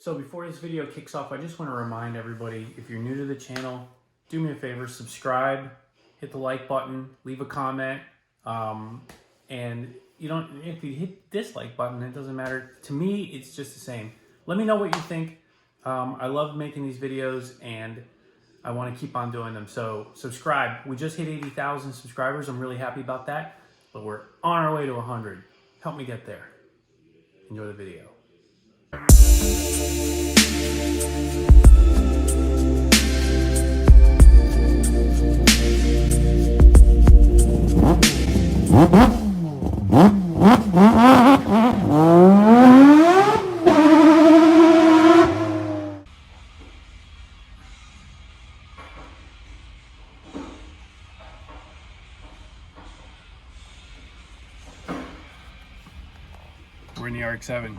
So before this video kicks off, I just want to remind everybody, if you're new to the channel, do me a favor, subscribe, hit the like button, leave a comment, and if you hit dislike button, it doesn't matter. To me, it's just the same. Let me know what you think. I love making these videos and I want to keep on doing them. So subscribe. We just hit 80,000 subscribers. I'm really happy about that, but we're on our way to 100. Help me get there. Enjoy the video. We're in the RX-7.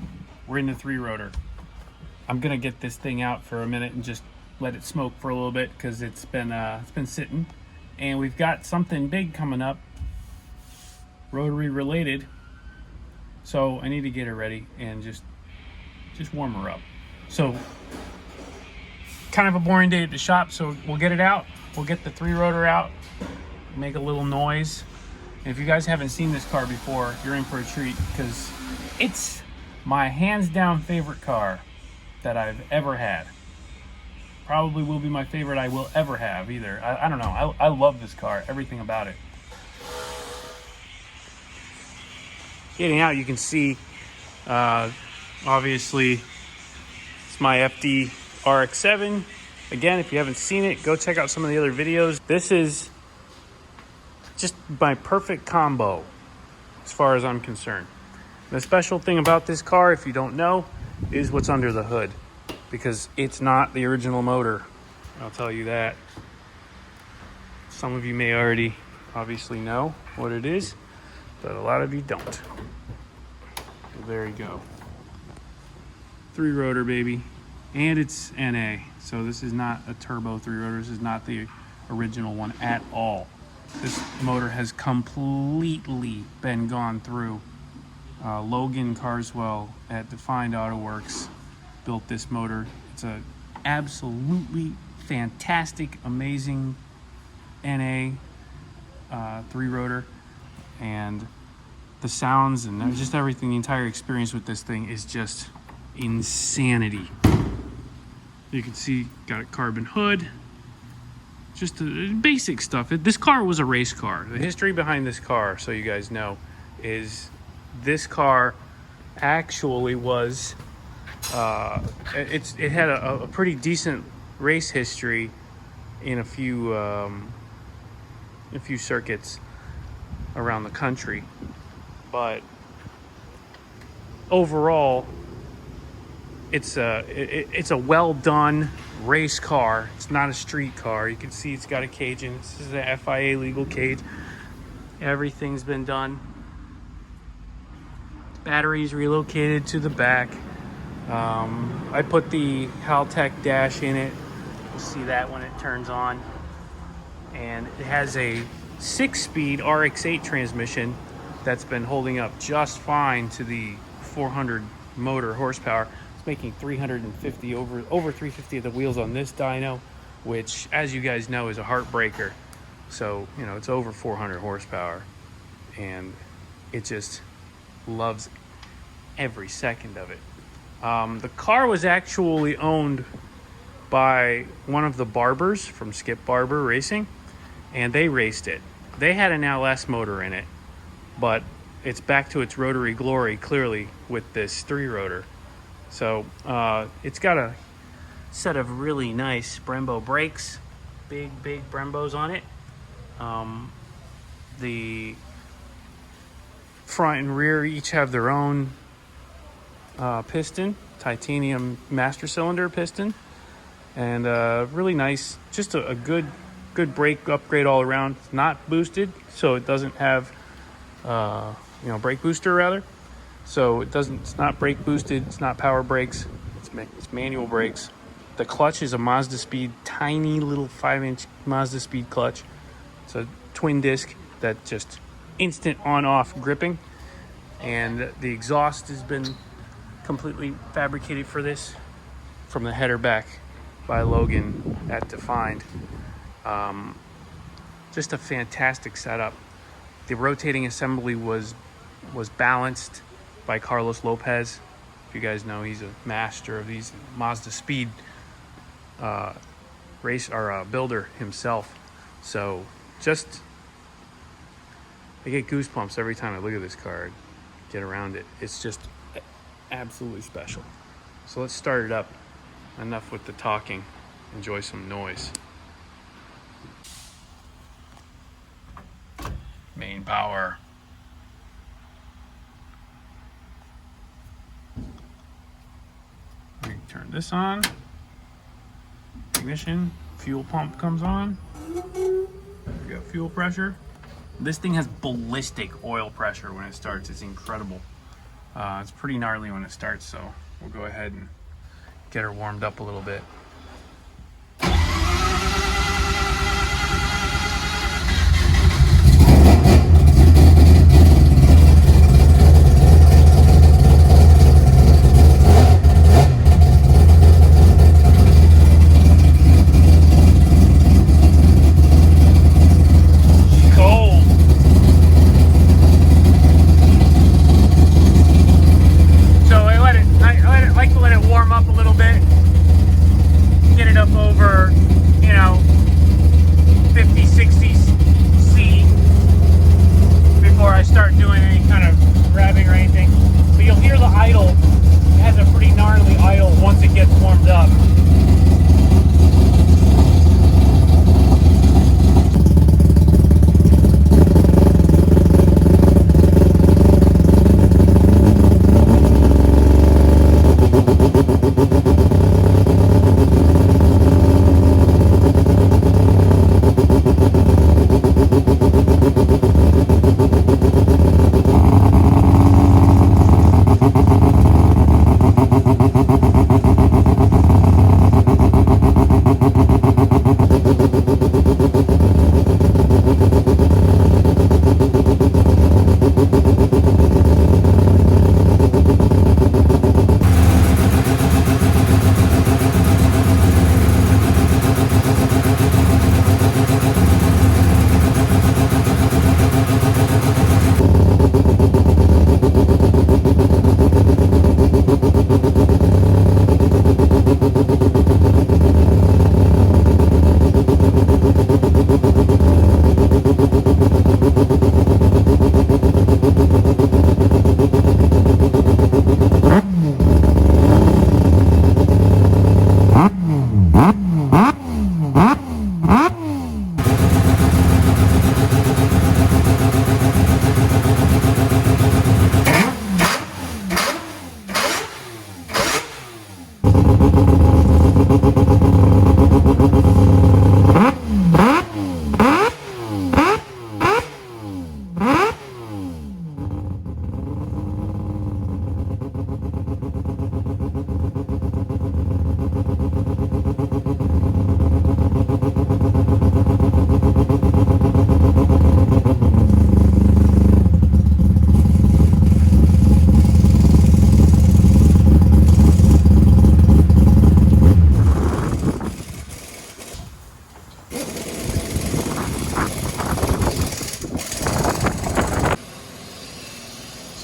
We're in the 3-rotor. I'm gonna get this thing out for a minute and just let it smoke for a little bit because it's been sitting, and we've got something big coming up, rotary related. So I need to get her ready and just warm her up. So kind of a boring day at the shop. So we'll get it out. We'll get the 3-rotor out, make a little noise. And if you guys haven't seen this car before, you're in for a treat because it's my hands down favorite car that I've ever had. Probably will be my favorite I will ever have either. I don't know. I love this car, everything about it. Getting out, you can see, obviously, it's my FD RX-7. Again, if you haven't seen it, go check out some of the other videos. This is just my perfect combo as far as I'm concerned. The special thing about this car, if you don't know, is what's under the hood, because it's not the original motor. I'll tell you that. Some of you may already obviously know what it is, but a lot of you don't. So there you go. 3-rotor, baby. And it's NA. So this is not a turbo 3-rotor. This is not the original one at all. This motor has completely been gone through. Logan Carswell at Defined Auto Works built this motor. It's a absolutely fantastic, amazing NA 3-rotor, and the sounds and just everything, the entire experience with this thing is just insanity. You can see, got a carbon hood, just the basic stuff. This car was a race car. The history behind this car, so you guys know, is this car actually was it had a pretty decent race history in a few circuits around the country, but overall it's a well done race car. It's not a street car. You can see it's got a cage in it. This is an FIA legal cage. Everything's been done. Batteries relocated to the back. I put the Haltech dash in it. You'll see that when it turns on. And it has a 6-speed RX-8 transmission that's been holding up just fine to the 400 motor horsepower. It's making 350 over 350 of the wheels on this dyno, which, as you guys know, is a heartbreaker. So, you know, it's over 400 horsepower, and it just loves every second of it. The car was actually owned by one of the Barbers from Skip Barber Racing, and they raced it. They had an LS motor in it, but it's back to its rotary glory clearly with this 3-rotor. So it's got a set of really nice Brembo brakes, big Brembos on it. The front and rear each have their own piston, titanium master cylinder piston, and really nice, just a good brake upgrade all around. It's not boosted, so it doesn't have brake booster rather, so it's not brake boosted, it's not power brakes, it's manual brakes. The clutch is a Mazda Speed, tiny little 5-inch Mazda Speed clutch. It's a twin disc that just instant on-off gripping, and the exhaust has been completely fabricated for this. from the header back by Logan at Defined. Just a fantastic setup. The rotating assembly was balanced by Carlos Lopez. If you guys know, he's a master of these Mazda Speed builder himself. So just, I get goosebumps every time I look at this car and get around it. It's just absolutely special. So let's start it up. Enough with the talking. Enjoy some noise. Main power. We turn this on. Ignition. Fuel pump comes on. We got fuel pressure. This thing has ballistic oil pressure when it starts. It's incredible. It's pretty gnarly when it starts, so we'll go ahead and get her warmed up a little bit.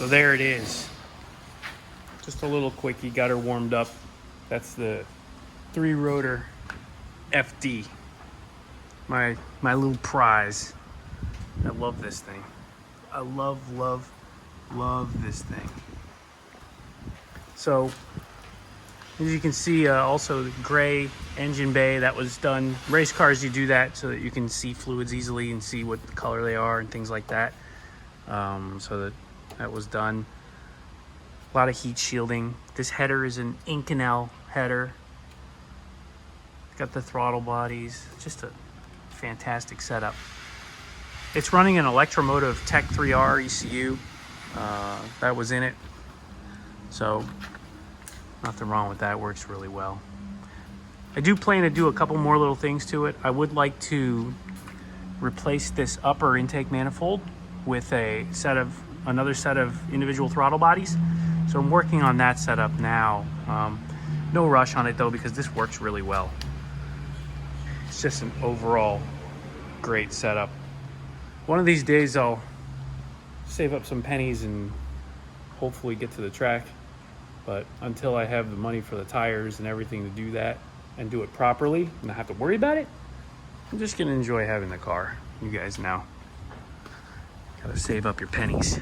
So there it is. Just a little quickie, got her warmed up. That's the 3-rotor FD. My little prize. I love this thing. I love this thing. So, as you can see, also the gray engine bay, that was done. Race cars, you do that so that you can see fluids easily and see what color they are and things like that. So that was done. A lot of heat shielding. This header is an Inconel header. Got the throttle bodies. Just a fantastic setup. It's running an Electromotive Tech 3R ECU. That was in it. So nothing wrong with that. Works really well. I do plan to do a couple more little things to it. I would like to replace this upper intake manifold with another set of individual throttle bodies. So I'm working on that setup now. No rush on it though, because this works really well. It's just an overall great setup. One of these days I'll save up some pennies and hopefully get to the track. But until I have the money for the tires and everything to do that and do it properly and not have to worry about it, I'm just gonna enjoy having the car. You guys know. Gotta save up your pennies.